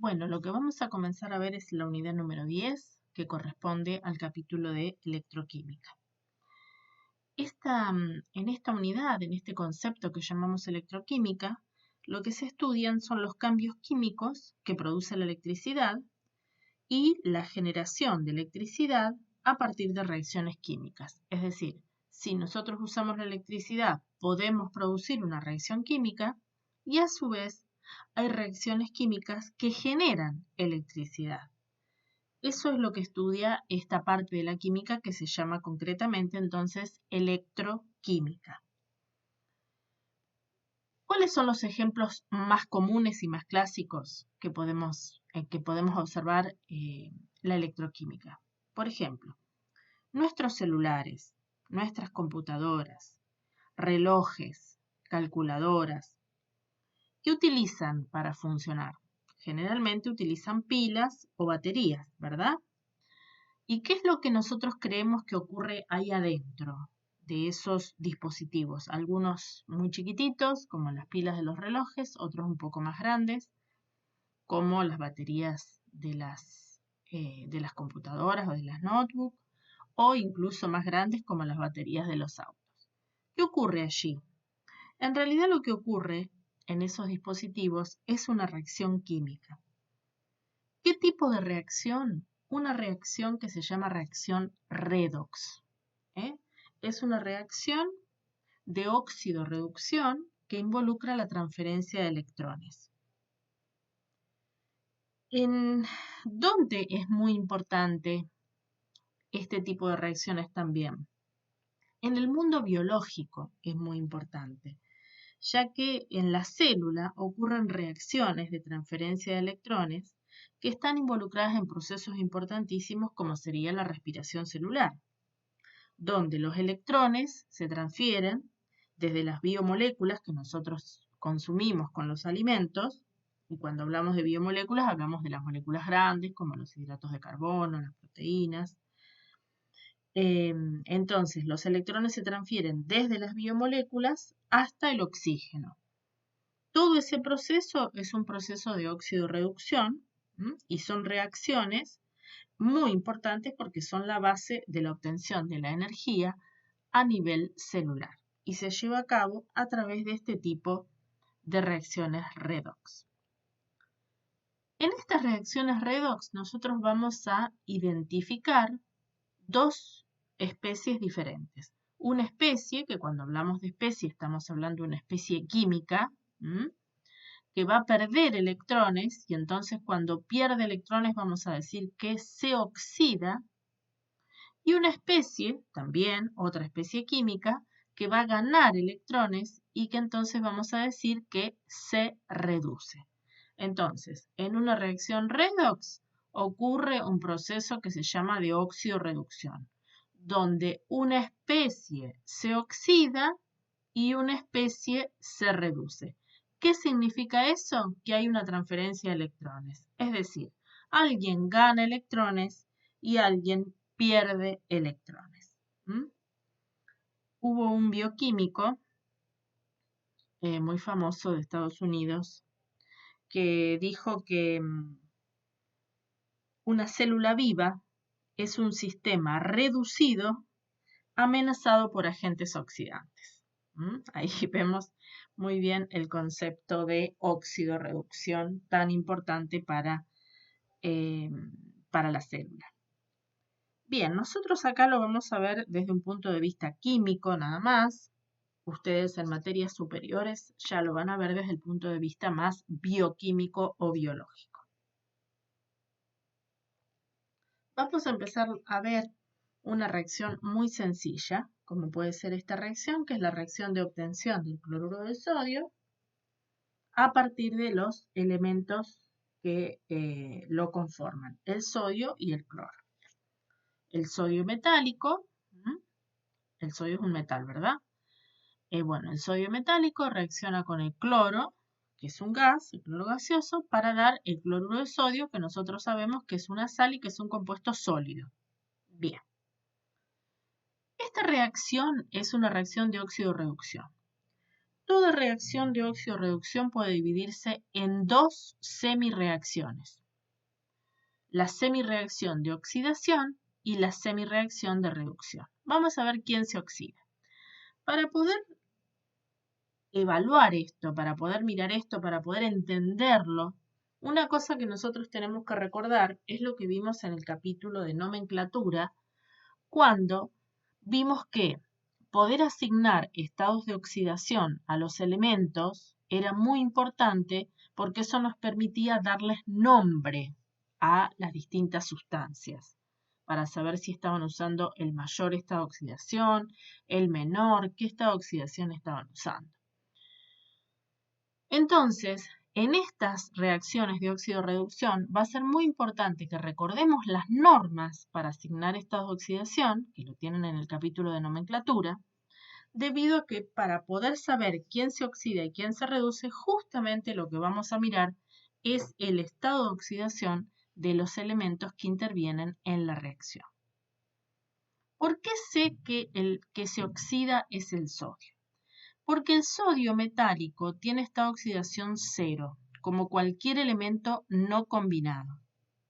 Bueno, lo que vamos a comenzar a ver es la unidad número 10, que corresponde al capítulo de electroquímica. En esta unidad, en este concepto que llamamos electroquímica, lo que se estudian son los cambios químicos que produce la electricidad y la generación de electricidad a partir de reacciones químicas. Es decir, si nosotros usamos la electricidad, podemos producir una reacción química y a su vez hay reacciones químicas que generan electricidad. Eso es lo que estudia esta parte de la química que se llama concretamente entonces electroquímica. ¿Cuáles son los ejemplos más comunes y más clásicos que podemos observar la electroquímica? Por ejemplo, nuestros celulares, nuestras computadoras, relojes, calculadoras, ¿qué utilizan para funcionar? Generalmente utilizan pilas o baterías, ¿verdad? ¿Y qué es lo que nosotros creemos que ocurre ahí adentro de esos dispositivos? Algunos muy chiquititos, como las pilas de los relojes, otros un poco más grandes, como las baterías de las computadoras o de las notebooks, o incluso más grandes como las baterías de los autos. ¿Qué ocurre allí? En realidad lo que ocurre en esos dispositivos es una reacción química. ¿Qué tipo de reacción? Una reacción que se llama reacción redox. Es una reacción de óxido-reducción que involucra la transferencia de electrones. ¿En dónde es muy importante este tipo de reacciones también? En el mundo biológico es muy importante, ya que en la célula ocurren reacciones de transferencia de electrones que están involucradas en procesos importantísimos como sería la respiración celular, donde los electrones se transfieren desde las biomoléculas que nosotros consumimos con los alimentos, y cuando hablamos de biomoléculas hablamos de las moléculas grandes como los hidratos de carbono, las proteínas. Entonces, los electrones se transfieren desde las biomoléculas hasta el oxígeno. Todo ese proceso es un proceso de óxido-reducción y son reacciones muy importantes porque son la base de la obtención de la energía a nivel celular y se lleva a cabo a través de este tipo de reacciones redox. En estas reacciones redox nosotros vamos a identificar dos especies diferentes. Una especie, que cuando hablamos de especie estamos hablando de una especie química, que va a perder electrones, y entonces cuando pierde electrones vamos a decir que se oxida, y una especie, también otra especie química, que va a ganar electrones y que entonces vamos a decir que se reduce. Entonces, en una reacción redox ocurre un proceso que se llama de óxido-reducción, donde una especie se oxida y una especie se reduce. ¿Qué significa eso? Que hay una transferencia de electrones. Es decir, alguien gana electrones y alguien pierde electrones. Hubo un bioquímico muy famoso de Estados Unidos que dijo que una célula viva es un sistema reducido amenazado por agentes oxidantes. Ahí vemos muy bien el concepto de óxido-reducción tan importante para la célula. Bien, nosotros acá lo vamos a ver desde un punto de vista químico nada más. Ustedes en materias superiores ya lo van a ver desde el punto de vista más bioquímico o biológico. Vamos a empezar a ver una reacción muy sencilla, como puede ser esta reacción, que es la reacción de obtención del cloruro de sodio a partir de los elementos que lo conforman, el sodio y el cloro. El sodio metálico, el sodio es un metal, ¿verdad? Bueno, el sodio metálico reacciona con el cloro, que es un gas, el cloro gaseoso, para dar el cloruro de sodio, que nosotros sabemos que es una sal y que es un compuesto sólido. Bien. Esta reacción es una reacción de óxido-reducción. Toda reacción de óxido-reducción puede dividirse en dos semirreacciones. La semirreacción de oxidación y la semirreacción de reducción. Vamos a ver quién se oxida. Para poder evaluar esto, para poder mirar esto, para poder entenderlo, una cosa que nosotros tenemos que recordar es lo que vimos en el capítulo de nomenclatura, cuando vimos que poder asignar estados de oxidación a los elementos era muy importante porque eso nos permitía darles nombre a las distintas sustancias, para saber si estaban usando el mayor estado de oxidación, el menor, qué estado de oxidación estaban usando. Entonces, en estas reacciones de óxido-reducción va a ser muy importante que recordemos las normas para asignar estados de oxidación, que lo tienen en el capítulo de nomenclatura, debido a que para poder saber quién se oxida y quién se reduce, justamente lo que vamos a mirar es el estado de oxidación de los elementos que intervienen en la reacción. ¿Por qué sé que el que se oxida es el sodio? Porque el sodio metálico tiene estado de oxidación 0, como cualquier elemento no combinado.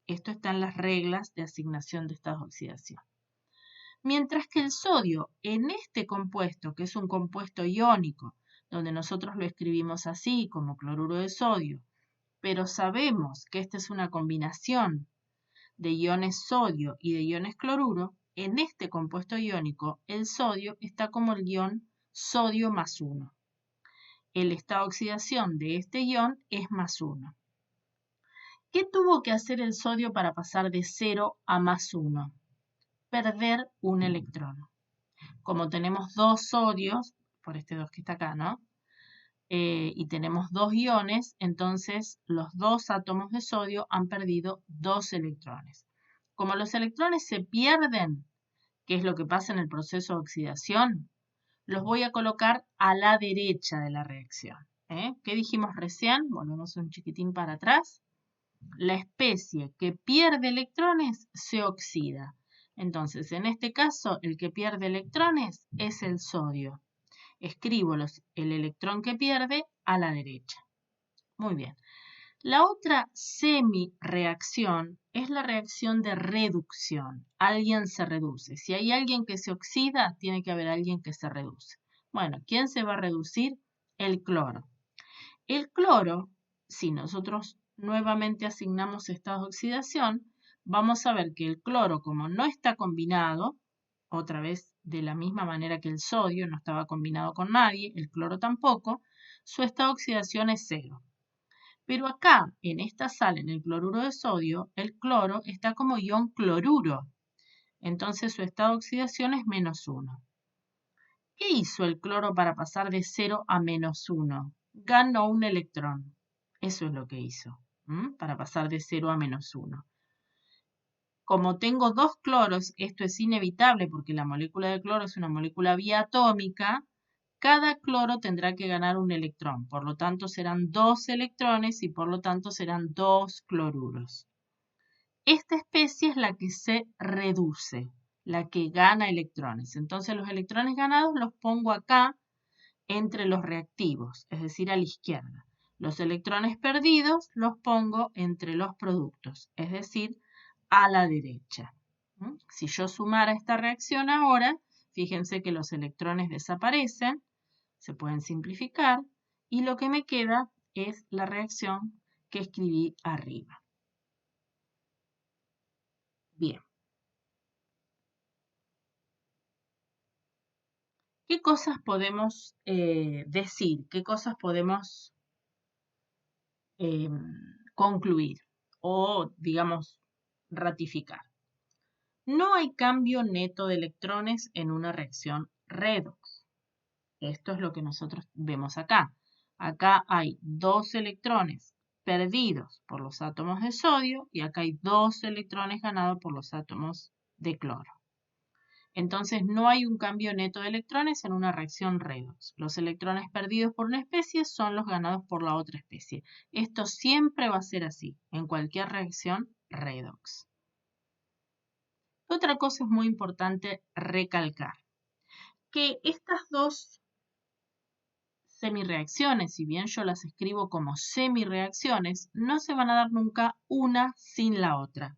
Esto está en las reglas de asignación de estados de oxidación. Mientras que el sodio en este compuesto, que es un compuesto iónico, donde nosotros lo escribimos así, como cloruro de sodio, pero sabemos que esta es una combinación de iones sodio y de iones cloruro, en este compuesto iónico el sodio está como el ion sodio más 1. El estado de oxidación de este ion es más 1. ¿Qué tuvo que hacer el sodio para pasar de 0 a más 1? Perder un electrón. Como tenemos dos sodios, por este 2 que está acá, ¿no? Y tenemos dos iones, entonces los dos átomos de sodio han perdido 2 electrones. Como los electrones se pierden, que es lo que pasa en el proceso de oxidación, los voy a colocar a la derecha de la reacción. ¿Qué dijimos recién? Volvemos un chiquitín para atrás. La especie que pierde electrones se oxida. Entonces, en este caso, el que pierde electrones es el sodio. Escribo el electrón que pierde a la derecha. Muy bien. La otra semireacción es la reacción de reducción. Alguien se reduce. Si hay alguien que se oxida, tiene que haber alguien que se reduce. Bueno, ¿quién se va a reducir? El cloro. El cloro, si nosotros nuevamente asignamos estados de oxidación, vamos a ver que el cloro, como no está combinado, otra vez de la misma manera que el sodio, no estaba combinado con nadie, el cloro tampoco, su estado de oxidación es 0. Pero acá, en esta sal, en el cloruro de sodio, el cloro está como ion cloruro. Entonces su estado de oxidación es menos 1. ¿Qué hizo el cloro para pasar de 0 a menos 1? Ganó un electrón. Eso es lo que hizo, para pasar de 0 a menos 1. Como tengo dos cloros, esto es inevitable porque la molécula de cloro es una molécula biatómica, cada cloro tendrá que ganar un electrón, por lo tanto serán 2 electrones y por lo tanto serán 2 cloruros. Esta especie es la que se reduce, la que gana electrones. Entonces los electrones ganados los pongo acá entre los reactivos, es decir, a la izquierda. Los electrones perdidos los pongo entre los productos, es decir, a la derecha. Si yo sumara esta reacción ahora, fíjense que los electrones desaparecen, se pueden simplificar, y lo que me queda es la reacción que escribí arriba. Bien. ¿Qué cosas podemos decir? ¿Qué cosas podemos concluir o, digamos, ratificar? No hay cambio neto de electrones en una reacción redox. Esto es lo que nosotros vemos acá. Acá hay 2 electrones perdidos por los átomos de sodio y acá hay 2 electrones ganados por los átomos de cloro. Entonces no hay un cambio neto de electrones en una reacción redox. Los electrones perdidos por una especie son los ganados por la otra especie. Esto siempre va a ser así en cualquier reacción redox. Otra cosa es muy importante recalcar, que estas dos semirreacciones, si bien yo las escribo como semirreacciones, no se van a dar nunca una sin la otra.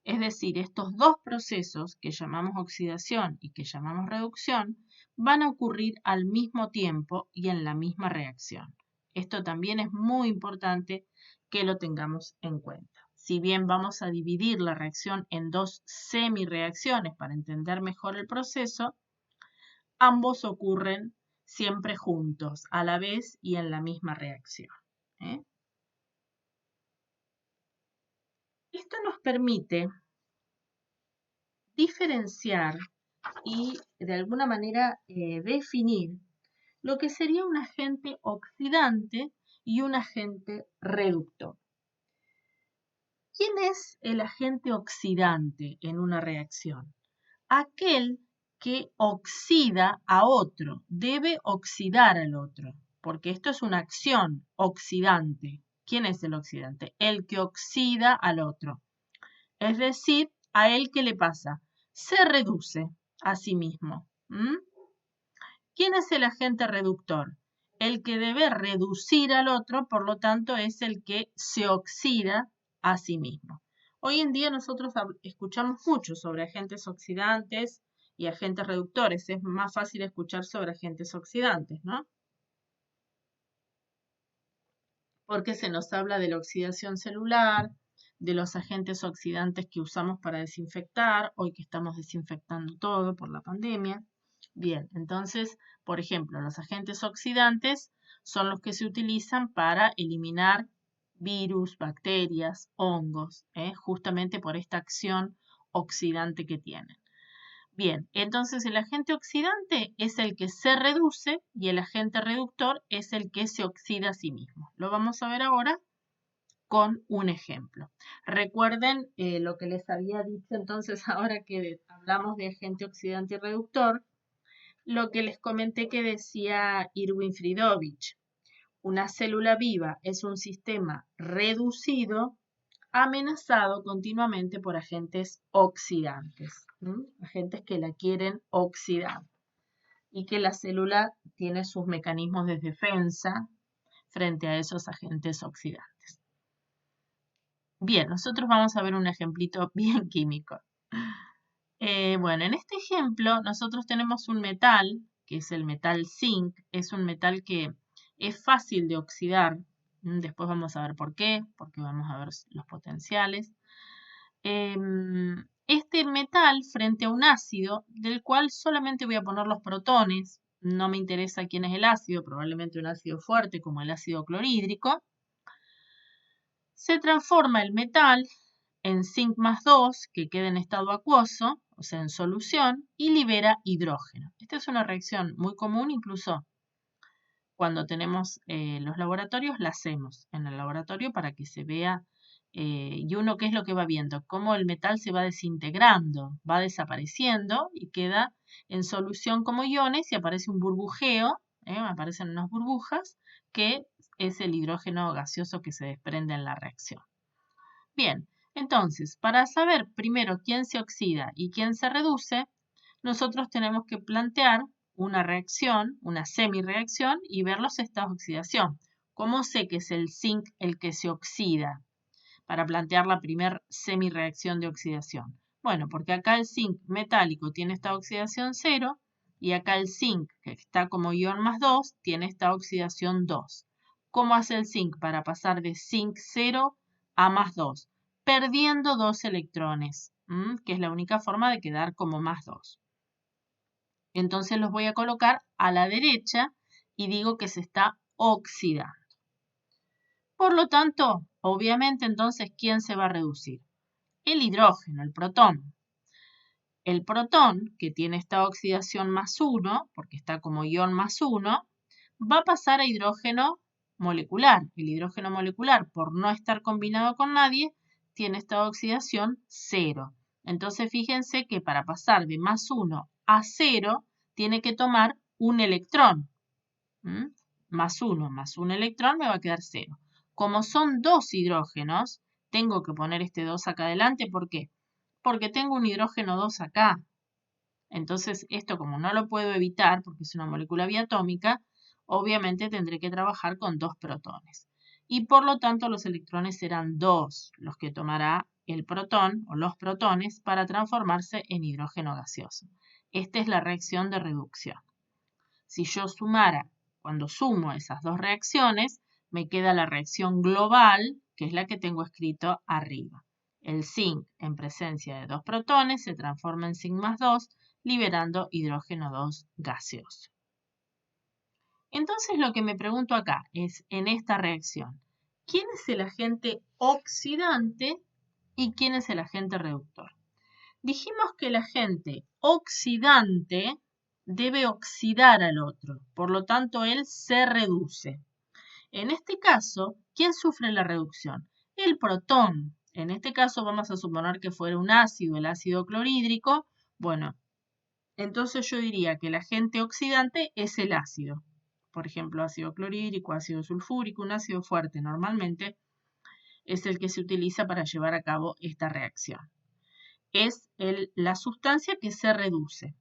Es decir, estos dos procesos que llamamos oxidación y que llamamos reducción van a ocurrir al mismo tiempo y en la misma reacción. Esto también es muy importante que lo tengamos en cuenta. Si bien vamos a dividir la reacción en dos semirreacciones para entender mejor el proceso, ambos ocurren siempre juntos, a la vez y en la misma reacción. Esto nos permite diferenciar y de alguna manera definir lo que sería un agente oxidante y un agente reductor. ¿Quién es el agente oxidante en una reacción? Aquel que oxida a otro, debe oxidar al otro, porque esto es una acción oxidante. ¿Quién es el oxidante? El que oxida al otro. Es decir, ¿a él qué le pasa? Se reduce a sí mismo. ¿Quién es el agente reductor? El que debe reducir al otro, por lo tanto, es el que se oxida a sí mismo. Hoy en día nosotros escuchamos mucho sobre agentes oxidantes y agentes reductores. Es más fácil escuchar sobre agentes oxidantes, ¿no? Porque se nos habla de la oxidación celular, de los agentes oxidantes que usamos para desinfectar, hoy que estamos desinfectando todo por la pandemia. Bien, entonces, por ejemplo, los agentes oxidantes son los que se utilizan para eliminar virus, bacterias, hongos, justamente por esta acción oxidante que tienen. Bien, entonces el agente oxidante es el que se reduce y el agente reductor es el que se oxida a sí mismo. Lo vamos a ver ahora con un ejemplo. Recuerden lo que les había dicho entonces ahora que hablamos de agente oxidante y reductor, lo que les comenté que decía Erwin Friedovich. Una célula viva es un sistema reducido amenazado continuamente por agentes oxidantes, agentes que la quieren oxidar y que la célula tiene sus mecanismos de defensa frente a esos agentes oxidantes. Bien, nosotros vamos a ver un ejemplito bien químico. Bueno, en este ejemplo nosotros tenemos un metal, que es el metal zinc, es un metal que es fácil de oxidar. Después vamos a ver por qué, porque vamos a ver los potenciales. Este metal frente a un ácido, del cual solamente voy a poner los protones, no me interesa quién es el ácido, probablemente un ácido fuerte como el ácido clorhídrico, se transforma el metal en zinc más 2, que queda en estado acuoso, o sea, en solución, y libera hidrógeno. Esta es una reacción muy común, incluso cuando tenemos los laboratorios, la hacemos en el laboratorio para que se vea, y uno qué es lo que va viendo, cómo el metal se va desintegrando, va desapareciendo y queda en solución como iones y aparece un burbujeo, aparecen unas burbujas, que es el hidrógeno gaseoso que se desprende en la reacción. Bien, entonces, para saber primero quién se oxida y quién se reduce, nosotros tenemos que plantear una reacción, una semirreacción y ver los estados de oxidación. ¿Cómo sé que es el zinc el que se oxida para plantear la primera semirreacción de oxidación? Bueno, porque acá el zinc metálico tiene estado de oxidación 0 y acá el zinc, que está como ion más 2, tiene estado de oxidación 2. ¿Cómo hace el zinc para pasar de zinc 0 a más 2? Perdiendo 2 electrones, que es la única forma de quedar como más 2. Entonces los voy a colocar a la derecha y digo que se está oxidando. Por lo tanto, obviamente entonces, ¿quién se va a reducir? El hidrógeno, el protón. El protón, que tiene esta oxidación más 1, porque está como ion más 1, va a pasar a hidrógeno molecular. El hidrógeno molecular, por no estar combinado con nadie, tiene esta oxidación 0. Entonces fíjense que para pasar de más 1 a 0, tiene que tomar un electrón. Más 1 más un electrón me va a quedar 0. Como son dos hidrógenos, tengo que poner este 2 acá adelante. ¿Por qué? Porque tengo un hidrógeno 2 acá. Entonces esto, como no lo puedo evitar, porque es una molécula biatómica, obviamente tendré que trabajar con 2 protones. Y por lo tanto los electrones serán 2 los que tomará el protón o los protones para transformarse en hidrógeno gaseoso. Esta es la reacción de reducción. Si yo sumara, cuando sumo esas dos reacciones, me queda la reacción global, que es la que tengo escrito arriba. El zinc en presencia de 2 protones se transforma en zinc más 2, liberando hidrógeno 2 gaseoso. Entonces lo que me pregunto acá es, en esta reacción, ¿quién es el agente oxidante y quién es el agente reductor? Dijimos que el agente oxidante debe oxidar al otro, por lo tanto él se reduce. En este caso, ¿quién sufre la reducción? El protón. En este caso vamos a suponer que fuera un ácido, el ácido clorhídrico. Bueno, entonces yo diría que el agente oxidante es el ácido. Por ejemplo, ácido clorhídrico, ácido sulfúrico, un ácido fuerte normalmente es el que se utiliza para llevar a cabo esta reacción. Es la sustancia que se reduce.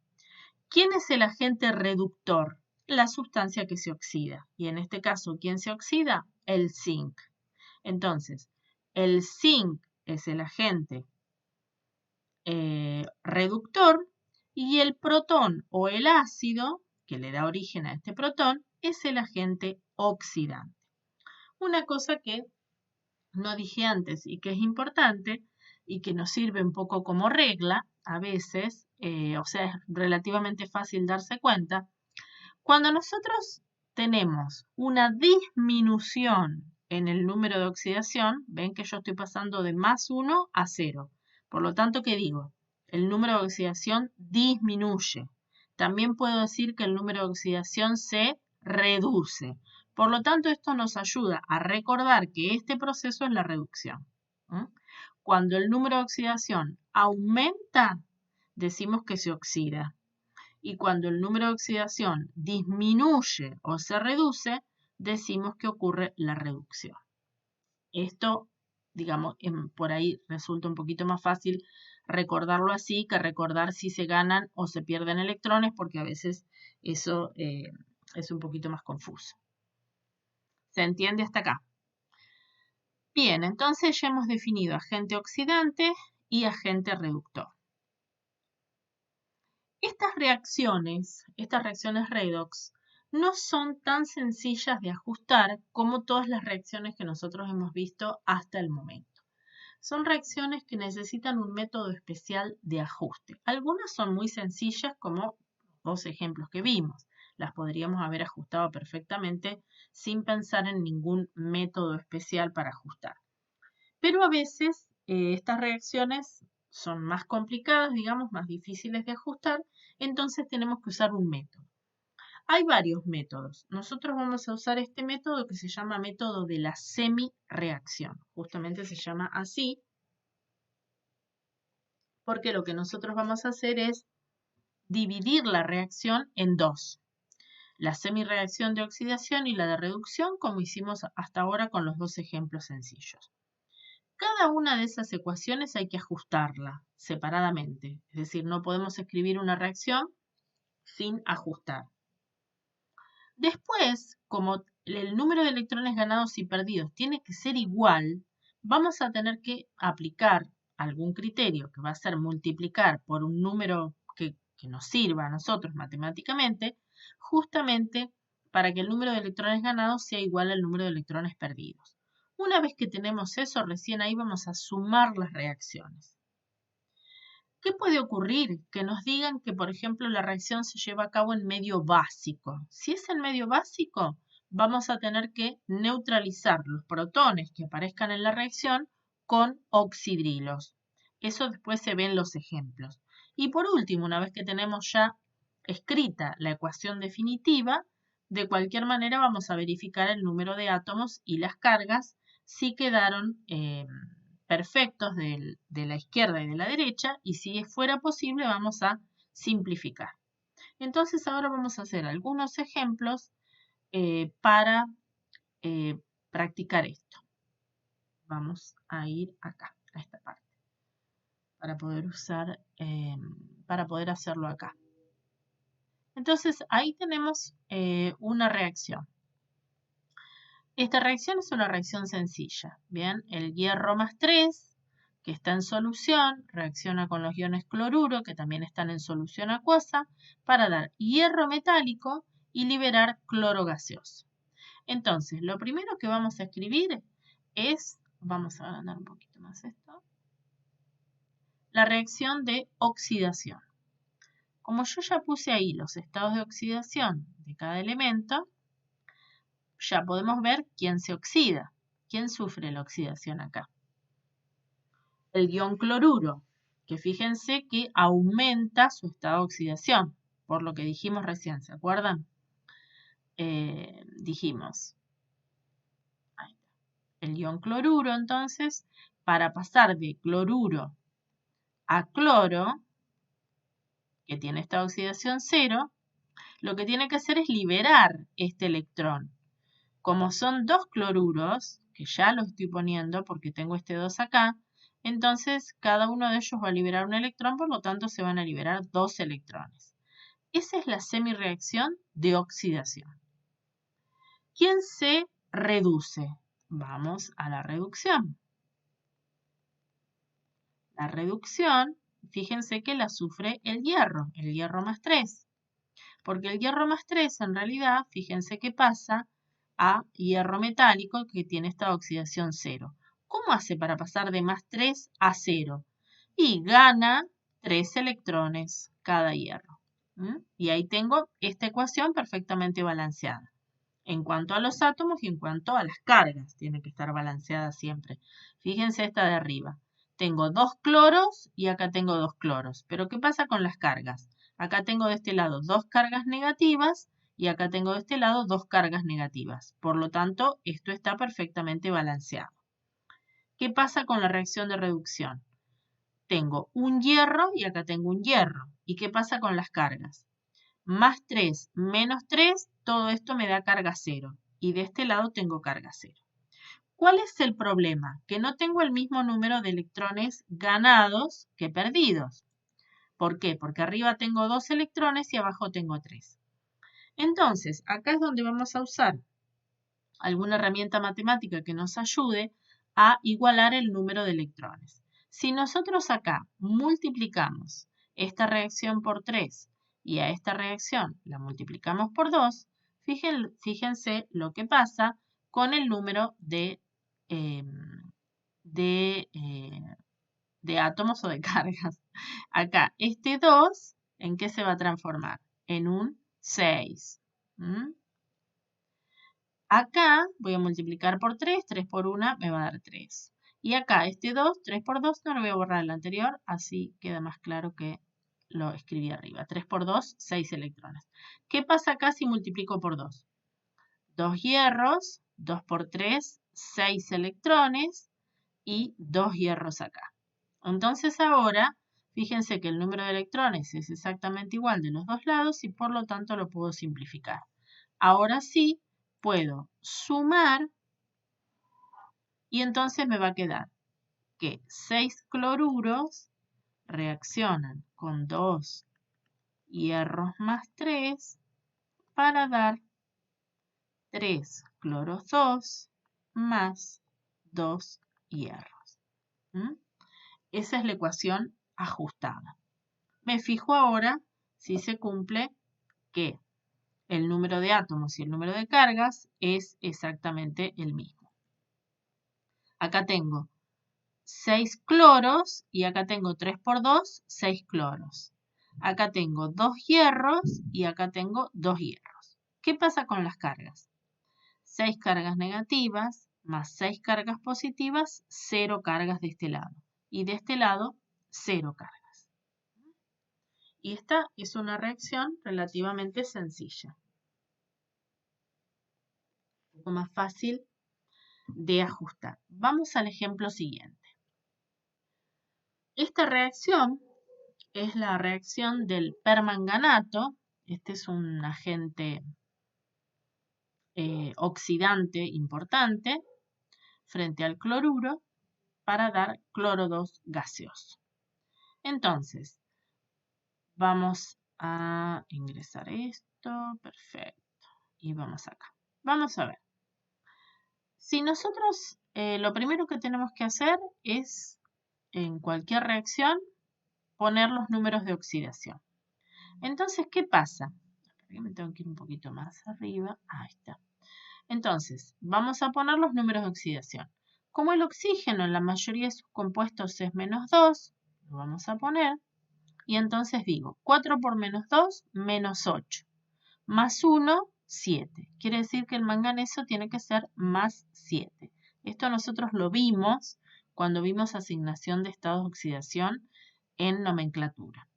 ¿Quién es el agente reductor? La sustancia que se oxida. Y en este caso, ¿quién se oxida? El zinc. Entonces, el zinc es el agente reductor y el protón o el ácido que le da origen a este protón es el agente oxidante. Una cosa que no dije antes y que es importante y que nos sirve un poco como regla a veces, o sea, es relativamente fácil darse cuenta, cuando nosotros tenemos una disminución en el número de oxidación, ven que yo estoy pasando de más 1 a 0. Por lo tanto, ¿qué digo? El número de oxidación disminuye. También puedo decir que el número de oxidación se reduce. Por lo tanto, esto nos ayuda a recordar que este proceso es la reducción. Cuando el número de oxidación aumenta, decimos que se oxida. Y cuando el número de oxidación disminuye o se reduce, decimos que ocurre la reducción. Esto, digamos, por ahí resulta un poquito más fácil recordarlo así que recordar si se ganan o se pierden electrones, porque a veces eso es un poquito más confuso. ¿Se entiende hasta acá? Bien, entonces ya hemos definido agente oxidante y agente reductor. Estas reacciones redox, no son tan sencillas de ajustar como todas las reacciones que nosotros hemos visto hasta el momento. Son reacciones que necesitan un método especial de ajuste. Algunas son muy sencillas, como los ejemplos que vimos. Las podríamos haber ajustado perfectamente sin pensar en ningún método especial para ajustar. Pero a veces estas reacciones son más complicadas, digamos, más difíciles de ajustar, entonces tenemos que usar un método. Hay varios métodos. Nosotros vamos a usar este método que se llama método de la semi-reacción. Justamente se llama así porque lo que nosotros vamos a hacer es dividir la reacción en dos. La semi-reacción de oxidación y la de reducción, como hicimos hasta ahora con los dos ejemplos sencillos. Cada una de esas ecuaciones hay que ajustarla separadamente. Es decir, no podemos escribir una reacción sin ajustar. Después, como el número de electrones ganados y perdidos tiene que ser igual, vamos a tener que aplicar algún criterio que va a ser multiplicar por un número que nos sirva a nosotros matemáticamente, justamente para que el número de electrones ganados sea igual al número de electrones perdidos. Una vez que tenemos eso, recién ahí vamos a sumar las reacciones. ¿Qué puede ocurrir? Que nos digan que, por ejemplo, la reacción se lleva a cabo en medio básico. Si es en medio básico, vamos a tener que neutralizar los protones que aparezcan en la reacción con oxidrilos. Eso después se ve en los ejemplos. Y por último, una vez que tenemos ya escrita la ecuación definitiva, de cualquier manera vamos a verificar el número de átomos y las cargas si quedaron perfectos de la izquierda y de la derecha, y si fuera posible vamos a simplificar. Entonces ahora vamos a hacer algunos ejemplos para practicar esto. Vamos a ir acá, a esta parte, para poder hacerlo acá. Entonces, ahí tenemos una reacción. Esta reacción es una reacción sencilla. Bien, el hierro más 3, que está en solución, reacciona con los iones cloruro, que también están en solución acuosa, para dar hierro metálico y liberar cloro gaseoso. Entonces, lo primero que vamos a escribir es, vamos a agrandar un poquito más esto, la reacción de oxidación. Como yo ya puse ahí los estados de oxidación de cada elemento, ya podemos ver quién se oxida, quién sufre la oxidación acá. El ion cloruro, que fíjense que aumenta su estado de oxidación, por lo que dijimos recién, ¿se acuerdan? Dijimos, el ion cloruro, entonces, para pasar de cloruro a cloro, que tiene esta oxidación 0, lo que tiene que hacer es liberar este electrón. Como son dos cloruros, que ya lo estoy poniendo porque tengo este 2 acá, entonces cada uno de ellos va a liberar un electrón, por lo tanto se van a liberar 2 electrones. Esa es la semirreacción de oxidación. ¿Quién se reduce? Vamos a la reducción. La reducción, fíjense que la sufre el hierro más 3. Porque el hierro más 3 en realidad, fíjense que pasa a hierro metálico que tiene esta oxidación 0. ¿Cómo hace para pasar de más 3 a 0? Y gana 3 electrones cada hierro. Y ahí tengo esta ecuación perfectamente balanceada. En cuanto a los átomos y en cuanto a las cargas, tiene que estar balanceada siempre. Fíjense esta de arriba. Tengo 2 cloros y acá tengo 2 cloros. Pero ¿qué pasa con las cargas? Acá tengo de este lado 2 cargas negativas y acá tengo de este lado 2 cargas negativas. Por lo tanto, esto está perfectamente balanceado. ¿Qué pasa con la reacción de reducción? Tengo un hierro y acá tengo un hierro. ¿Y qué pasa con las cargas? Más 3 menos 3, todo esto me da carga 0. Y de este lado tengo carga 0. ¿Cuál es el problema? Que no tengo el mismo número de electrones ganados que perdidos. ¿Por qué? Porque arriba tengo 2 electrones y abajo tengo 3. Entonces, acá es donde vamos a usar alguna herramienta matemática que nos ayude a igualar el número de electrones. Si nosotros acá multiplicamos esta reacción por 3 y a esta reacción la multiplicamos por 2, fíjense lo que pasa con el número de átomos o de cargas. Acá, este 2, ¿en qué se va a transformar? En un 6. Acá voy a multiplicar por 3, 3 por 1 me va a dar 3. Y acá este 2, 3 por 2, no lo voy a borrar el anterior, así queda más claro que lo escribí arriba. 3 por 2, 6 electrones. ¿Qué pasa acá si multiplico por 2? 2 hierros, 2 por 3, 6 electrones y 2 hierros acá. Entonces ahora, fíjense que el número de electrones es exactamente igual de los dos lados y por lo tanto lo puedo simplificar. Ahora sí, puedo sumar y entonces me va a quedar que 6 cloruros reaccionan con 2 hierros más 3 para dar 3 cloros 2 más 2 hierros. Esa es la ecuación ajustada. Me fijo ahora si se cumple que el número de átomos y el número de cargas es exactamente el mismo. Acá tengo 6 cloros y acá tengo 3 por 2, 6 cloros. Acá tengo 2 hierros y acá tengo 2 hierros. ¿Qué pasa con las cargas? 6 cargas negativas más 6 cargas positivas, 0 cargas de este lado. Y de este lado, 0 cargas. Y esta es una reacción relativamente sencilla. Un poco más fácil de ajustar. Vamos al ejemplo siguiente. Esta reacción es la reacción del permanganato. Este es un agente oxidante importante frente al cloruro para dar cloro 2 gaseoso. Entonces, vamos a ingresar esto. Perfecto. Y vamos acá. Vamos a ver. Si nosotros lo primero que tenemos que hacer es, en cualquier reacción, poner los números de oxidación. Entonces, ¿qué pasa? Me tengo que ir un poquito más arriba. Ahí está. Entonces, vamos a poner los números de oxidación. Como el oxígeno en la mayoría de sus compuestos es -2, lo vamos a poner. Y entonces digo, 4 por -2, -8. Más 1, 7. Quiere decir que el manganeso tiene que ser más 7. Esto nosotros lo vimos cuando vimos asignación de estados de oxidación en nomenclatura.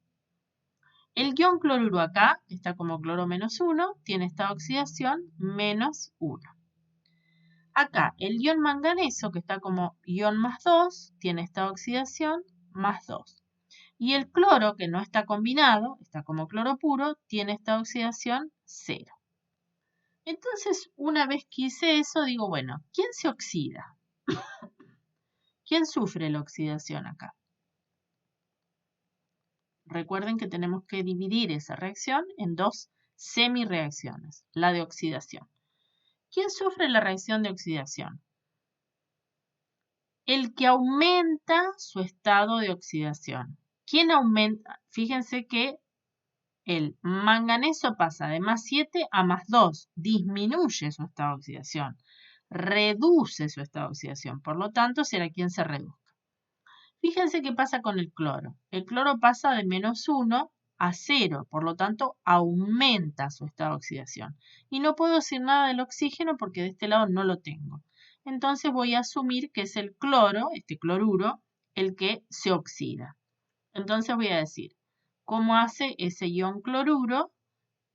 El ion cloruro acá, que está como cloro -1, tiene estado de oxidación -1. Acá, el ion manganeso, que está como ion +2, tiene estado de oxidación +2. Y el cloro, que no está combinado, está como cloro puro, tiene estado de oxidación 0. Entonces, una vez que hice eso, digo, bueno, ¿quién se oxida? ¿Quién sufre la oxidación acá? Recuerden que tenemos que dividir esa reacción en dos semireacciones, la de oxidación. ¿Quién sufre la reacción de oxidación? El que aumenta su estado de oxidación. ¿Quién aumenta? Fíjense que el manganeso pasa de +7 a +2, disminuye su estado de oxidación, reduce su estado de oxidación, por lo tanto será quien se reduzca. Fíjense qué pasa con el cloro. El cloro pasa de -1 a 0, por lo tanto aumenta su estado de oxidación. Y no puedo decir nada del oxígeno porque de este lado no lo tengo. Entonces voy a asumir que es el cloro, este cloruro, el que se oxida. Entonces voy a decir, ¿cómo hace ese ion cloruro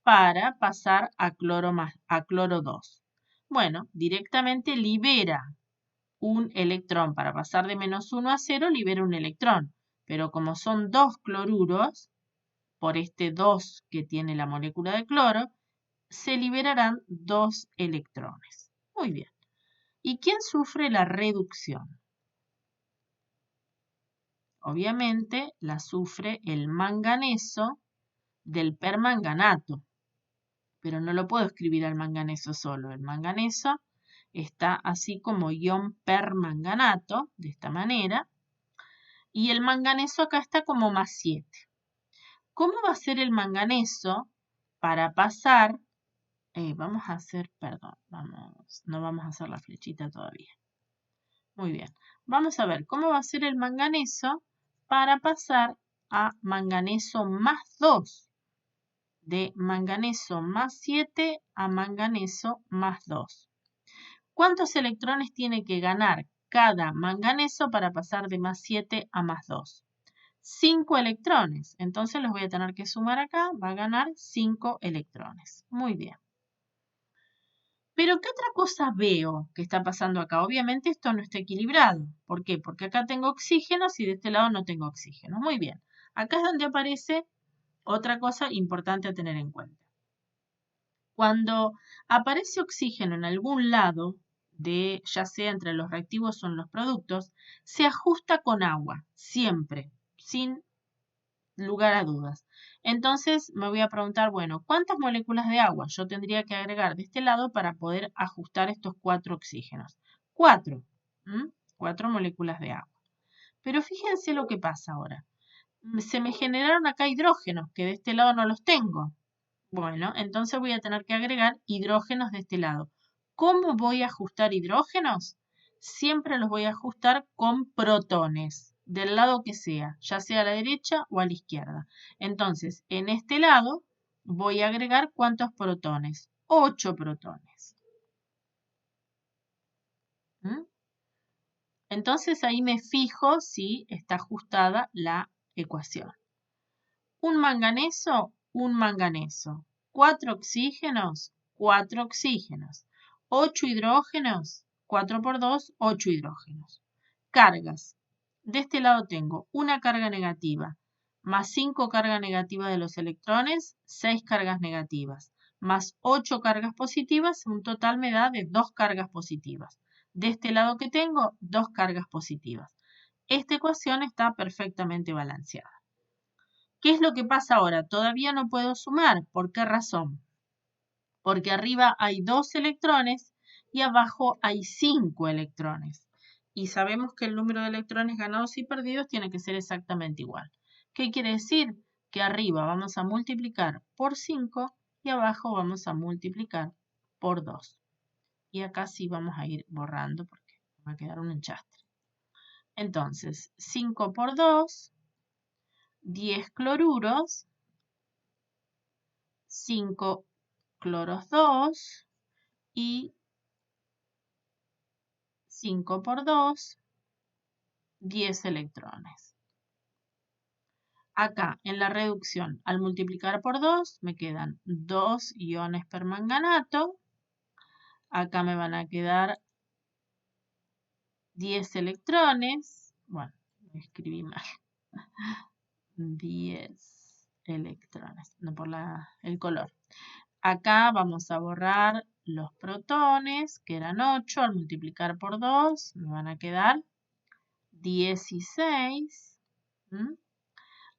para pasar a cloro 2? Bueno, directamente libera un electrón. Para pasar de -1 a 0, libera un electrón. Pero como son dos cloruros, por este 2 que tiene la molécula de cloro, se liberarán 2 electrones. Muy bien. ¿Y quién sufre la reducción? Obviamente la sufre el manganeso del permanganato. Pero no lo puedo escribir al manganeso solo. El manganeso está así como ion permanganato, de esta manera. Y el manganeso acá está como +7. ¿Cómo va a ser el manganeso para pasar? Vamos a hacer, perdón, no vamos a hacer la flechita todavía. Muy bien. Vamos a ver cómo va a ser el manganeso para pasar a manganeso +2. De manganeso +7 a manganeso +2. ¿Cuántos electrones tiene que ganar cada manganeso para pasar de +7 a +2? 5 electrones. Entonces los voy a tener que sumar acá. Va a ganar 5 electrones. Muy bien. Pero ¿qué otra cosa veo que está pasando acá? Obviamente esto no está equilibrado. ¿Por qué? Porque acá tengo oxígenos y de este lado no tengo oxígeno. Muy bien. Acá es donde aparece otra cosa importante a tener en cuenta. Cuando aparece oxígeno en algún lado, ya sea entre los reactivos o en los productos, se ajusta con agua, siempre, sin lugar a dudas. Entonces me voy a preguntar, bueno, ¿cuántas moléculas de agua yo tendría que agregar de este lado para poder ajustar estos 4 oxígenos? 4. 4 moléculas de agua. Pero fíjense lo que pasa ahora. Se me generaron acá hidrógenos, que de este lado no los tengo. Bueno, entonces voy a tener que agregar hidrógenos de este lado. ¿Cómo voy a ajustar hidrógenos? Siempre los voy a ajustar con protones, del lado que sea, ya sea a la derecha o a la izquierda. Entonces, en este lado voy a agregar ¿cuántos protones? 8 protones. Entonces ahí me fijo si está ajustada la ecuación. Un manganeso. 4 oxígenos, 4 oxígenos. 8 hidrógenos, 4 por 2, 8 hidrógenos. Cargas. De este lado tengo una carga negativa, más 5 cargas negativas de los electrones, 6 cargas negativas, más 8 cargas positivas, un total me da de 2 cargas positivas. De este lado que tengo, 2 cargas positivas. Esta ecuación está perfectamente balanceada. ¿Qué es lo que pasa ahora? Todavía no puedo sumar. ¿Por qué razón? Porque arriba hay 2 electrones y abajo hay 5 electrones. Y sabemos que el número de electrones ganados y perdidos tiene que ser exactamente igual. ¿Qué quiere decir? Que arriba vamos a multiplicar por 5 y abajo vamos a multiplicar por 2. Y acá sí vamos a ir borrando porque va a quedar un enchastre. Entonces, 5 por 2, 10 cloruros, 5 cloros 2 y 5 por 2, 10 electrones. Acá en la reducción, al multiplicar por 2, me quedan 2 iones permanganato. Acá me van a quedar 10 electrones. Bueno, escribí mal. 10 electrones, no por el color. Acá vamos a borrar los protones, que eran 8. Al multiplicar por 2, me van a quedar 16.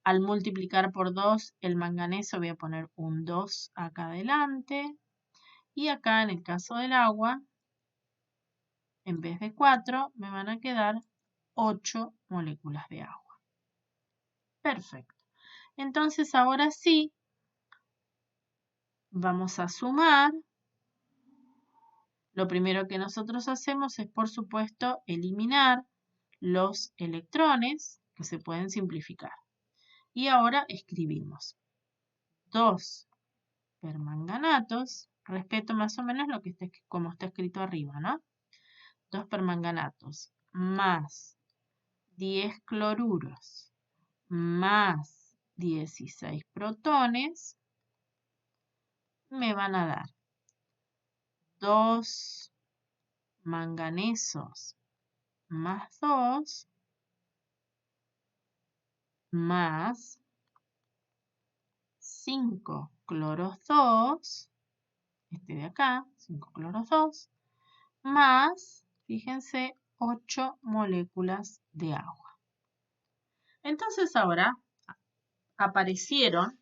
Al multiplicar por 2 el manganeso voy a poner un 2 acá adelante. Y acá en el caso del agua, en vez de 4, me van a quedar 8 moléculas de agua. Perfecto. Entonces ahora sí, vamos a sumar. Lo primero que nosotros hacemos es, por supuesto, eliminar los electrones que se pueden simplificar. Y ahora escribimos 2 permanganatos, respeto más o menos lo que está, como está escrito arriba, ¿no? 2 permanganatos más 10 cloruros más 16 protones me van a dar 2 manganesos más 2 más 5 cloros 2, este de acá, 5 cloros 2, más, fíjense, 8 moléculas de agua. Entonces ahora aparecieron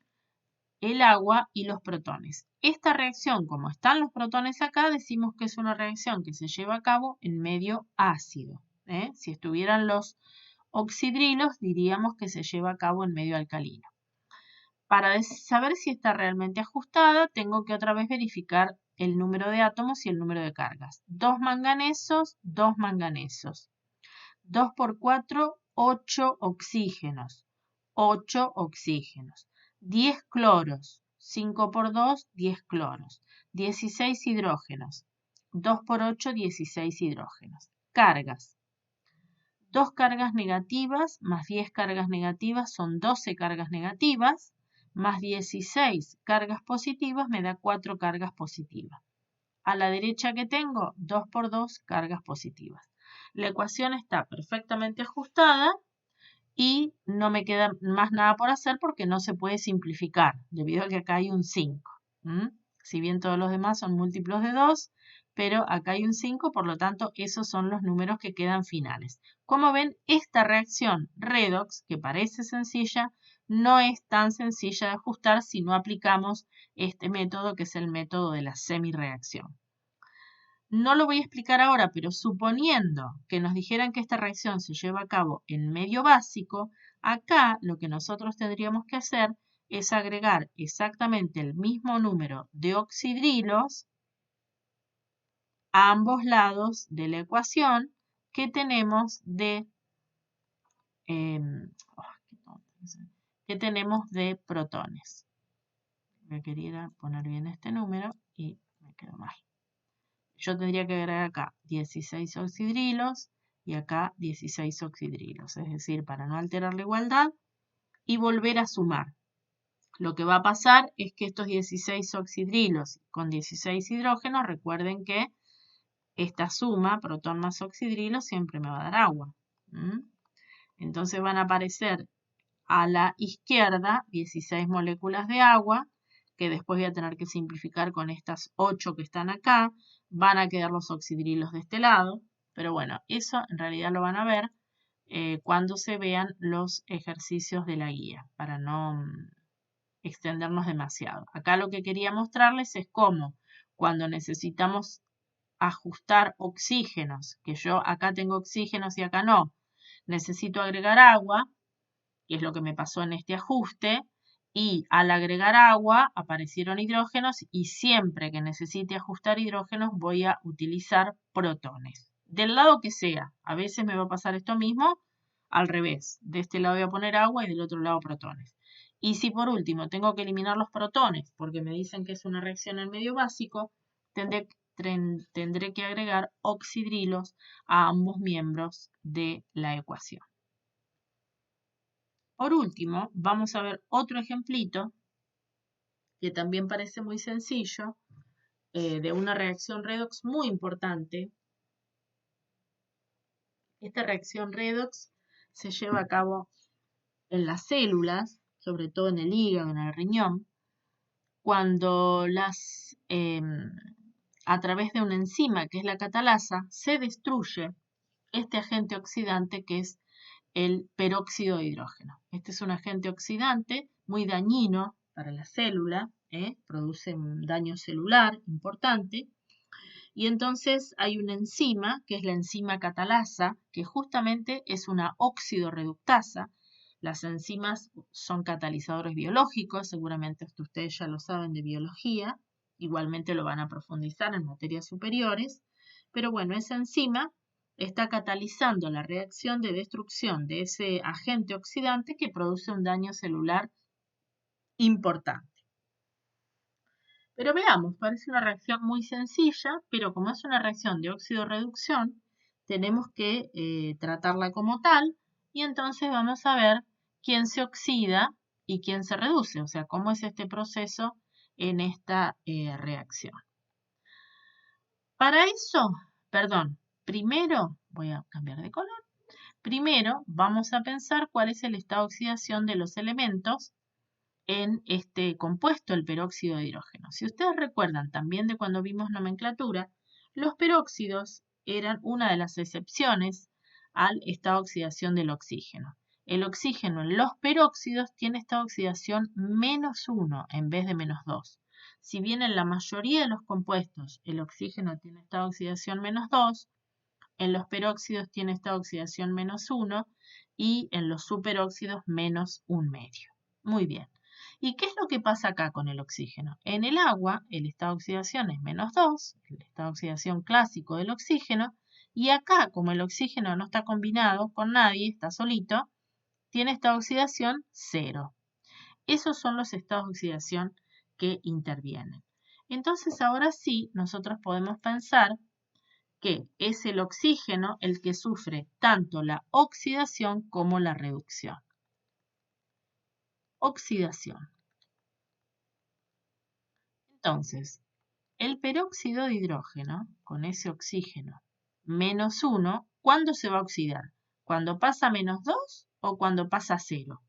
el agua y los protones. Esta reacción, como están los protones acá, decimos que es una reacción que se lleva a cabo en medio ácido. Si estuvieran los oxidrilos, diríamos que se lleva a cabo en medio alcalino. Para saber si está realmente ajustada, tengo que otra vez verificar el número de átomos y el número de cargas. 2 manganesos, 2 manganesos. 2 por 4, 8 oxígenos. 8 oxígenos. 10 cloros. 5 por 2, 10 cloros. 16 hidrógenos. 2 por 8, 16 hidrógenos. Cargas. 2 cargas negativas más 10 cargas negativas son 12 cargas negativas, más 16 cargas positivas me da 4 cargas positivas. A la derecha que tengo, 2 por 2 cargas positivas. La ecuación está perfectamente ajustada y no me queda más nada por hacer porque no se puede simplificar, debido a que acá hay un 5. Si bien todos los demás son múltiplos de 2, pero acá hay un 5, por lo tanto, esos son los números que quedan finales. Como ven, esta reacción redox, que parece sencilla, no es tan sencilla de ajustar si no aplicamos este método, que es el método de la semirreacción. No lo voy a explicar ahora, pero suponiendo que nos dijeran que esta reacción se lleva a cabo en medio básico, acá lo que nosotros tendríamos que hacer es agregar exactamente el mismo número de oxidrilos a ambos lados de la ecuación que tenemos de protones. Me quería poner bien este número y me quedó mal. Yo tendría que agregar acá 16 oxidrilos y acá 16 oxidrilos, es decir, para no alterar la igualdad y volver a sumar. Lo que va a pasar es que estos 16 oxidrilos con 16 hidrógenos, recuerden que esta suma, protón más oxidrilo, siempre me va a dar agua. Entonces van a aparecer a la izquierda 16 moléculas de agua, que después voy a tener que simplificar con estas 8 que están acá. Van a quedar los oxidrilos de este lado, pero bueno, eso en realidad lo van a ver cuando se vean los ejercicios de la guía, para no extendernos demasiado. Acá lo que quería mostrarles es cómo cuando necesitamos ajustar oxígenos, que yo acá tengo oxígenos y acá no, necesito agregar agua, que es lo que me pasó en este ajuste, y al agregar agua aparecieron hidrógenos y siempre que necesite ajustar hidrógenos voy a utilizar protones. Del lado que sea, a veces me va a pasar esto mismo, al revés, de este lado voy a poner agua y del otro lado protones. Y si por último tengo que eliminar los protones, porque me dicen que es una reacción en medio básico, tendré que agregar oxidrilos a ambos miembros de la ecuación. Por último, vamos a ver otro ejemplito que también parece muy sencillo, de una reacción redox muy importante. Esta reacción redox se lleva a cabo en las células, sobre todo en el hígado, en el riñón, cuando a través de una enzima que es la catalasa se destruye este agente oxidante que es el peróxido de hidrógeno. Este es un agente oxidante muy dañino para la célula, produce un daño celular importante. Y entonces hay una enzima, que es la enzima catalasa, que justamente es una oxidorreductasa. Las enzimas son catalizadores biológicos, seguramente ustedes ya lo saben de biología, igualmente lo van a profundizar en materias superiores, pero bueno, esa enzima está catalizando la reacción de destrucción de ese agente oxidante que produce un daño celular importante. Pero veamos, parece una reacción muy sencilla, pero como es una reacción de óxido-reducción, tenemos que tratarla como tal y entonces vamos a ver quién se oxida y quién se reduce, o sea, cómo es este proceso en esta reacción. Para eso, primero, voy a cambiar de color, primero vamos a pensar cuál es el estado de oxidación de los elementos en este compuesto, el peróxido de hidrógeno. Si ustedes recuerdan también de cuando vimos nomenclatura, los peróxidos eran una de las excepciones al estado de oxidación del oxígeno. El oxígeno en los peróxidos tiene estado de oxidación -1 en vez de -2. Si bien en la mayoría de los compuestos el oxígeno tiene estado de oxidación -2, en los peróxidos tiene estado de oxidación -1 y en los superóxidos -1,5. Muy bien. ¿Y qué es lo que pasa acá con el oxígeno? En el agua, el estado de oxidación es -2, el estado de oxidación clásico del oxígeno, y acá, como el oxígeno no está combinado con nadie, está solito, tiene estado de oxidación 0. Esos son los estados de oxidación que intervienen. Entonces, ahora sí, nosotros podemos pensar que es el oxígeno el que sufre tanto la oxidación como la reducción. Oxidación. Entonces, el peróxido de hidrógeno, con ese oxígeno -1, ¿cuándo se va a oxidar? ¿Cuando pasa a -2 o cuando pasa a 0?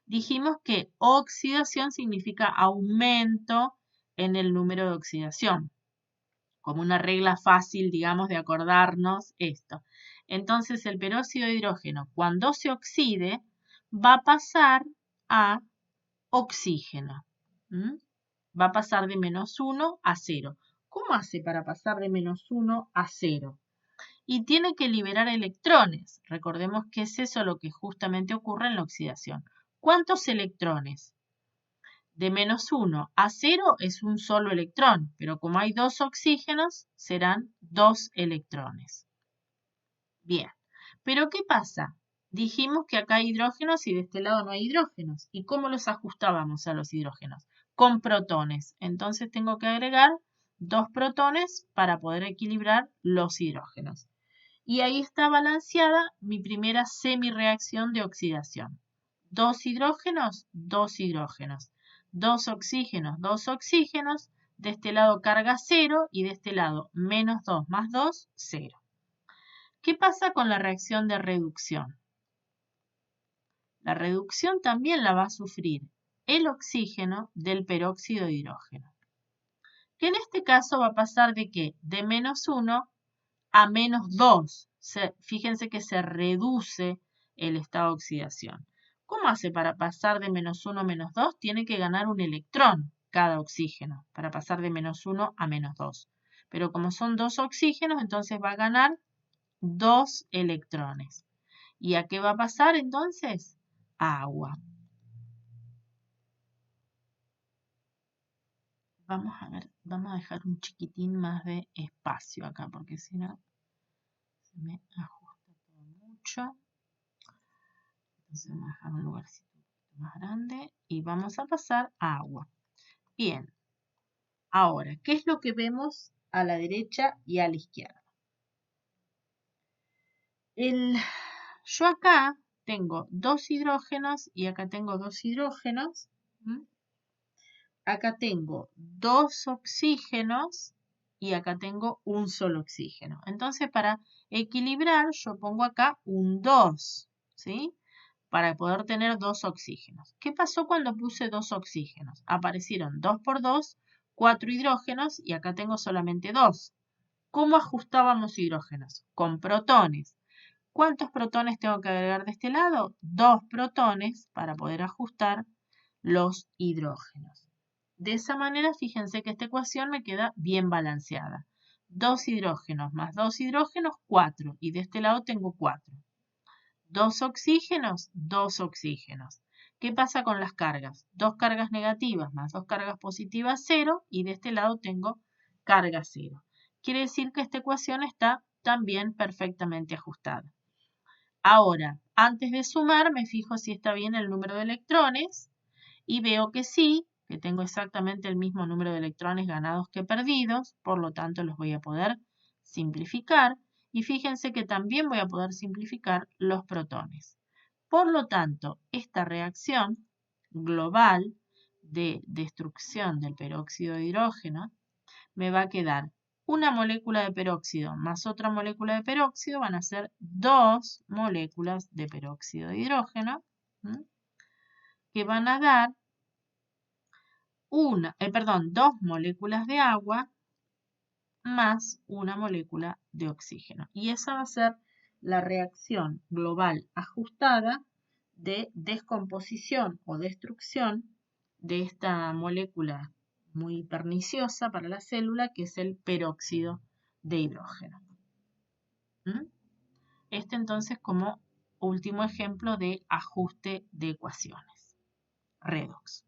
Dijimos que oxidación significa aumento en el número de oxidación, como una regla fácil, digamos, de acordarnos esto. Entonces, el peróxido de hidrógeno, cuando se oxide, va a pasar a oxígeno. Va a pasar de -1 a 0. ¿Cómo hace para pasar de -1 a 0? Y tiene que liberar electrones. Recordemos que es eso lo que justamente ocurre en la oxidación. ¿Cuántos electrones? De -1 a 0 es un solo electrón, pero como hay dos oxígenos, serán 2 electrones. Bien, pero ¿qué pasa? Dijimos que acá hay hidrógenos y de este lado no hay hidrógenos. ¿Y cómo los ajustábamos a los hidrógenos? Con protones. Entonces tengo que agregar 2 protones para poder equilibrar los hidrógenos. Y ahí está balanceada mi primera semireacción de oxidación. 2 hidrógenos, 2 hidrógenos. 2 oxígenos, 2 oxígenos. De este lado carga 0 y de este lado -2 más 2, 0. ¿Qué pasa con la reacción de reducción? La reducción también la va a sufrir el oxígeno del peróxido de hidrógeno, que en este caso va a pasar de ¿qué? De -1 a -2. Fíjense que se reduce el estado de oxidación. ¿Cómo hace para pasar de -1 a -2? Tiene que ganar un electrón cada oxígeno para pasar de -1 a -2. Pero como son 2 oxígenos, entonces va a ganar 2 electrones. ¿Y a qué va a pasar entonces? A agua. Vamos a ver, vamos a dejar un chiquitín más de espacio acá, porque si no se me ajusta todo mucho. Entonces vamos a dejar un lugarcito un poquito más grande y vamos a pasar a agua. Bien, ahora, ¿qué es lo que vemos a la derecha y a la izquierda? Yo acá tengo 2 hidrógenos y acá tengo 2 hidrógenos. Acá tengo 2 oxígenos y acá tengo un solo oxígeno. Entonces, para equilibrar, yo pongo acá un 2, ¿sí? Para poder tener 2 oxígenos. ¿Qué pasó cuando puse 2 oxígenos? Aparecieron 2 por 2, 4 hidrógenos y acá tengo solamente 2. ¿Cómo ajustábamos hidrógenos? Con protones. ¿Cuántos protones tengo que agregar de este lado? 2 protones para poder ajustar los hidrógenos. De esa manera, fíjense que esta ecuación me queda bien balanceada. 2 hidrógenos más 2 hidrógenos, 4. Y de este lado tengo 4. 2 oxígenos, 2 oxígenos. ¿Qué pasa con las cargas? 2 cargas negativas más 2 cargas positivas, 0. Y de este lado tengo carga 0. Quiere decir que esta ecuación está también perfectamente ajustada. Ahora, antes de sumar, me fijo si está bien el número de electrones. Y veo que sí, que tengo exactamente el mismo número de electrones ganados que perdidos, por lo tanto los voy a poder simplificar. Y fíjense que también voy a poder simplificar los protones. Por lo tanto, esta reacción global de destrucción del peróxido de hidrógeno me va a quedar una molécula de peróxido más otra molécula de peróxido, van a ser 2 moléculas de peróxido de hidrógeno, que van a dar 2 moléculas de agua más una molécula de oxígeno. Y esa va a ser la reacción global ajustada de descomposición o destrucción de esta molécula muy perniciosa para la célula, que es el peróxido de hidrógeno. Este entonces como último ejemplo de ajuste de ecuaciones. Redox.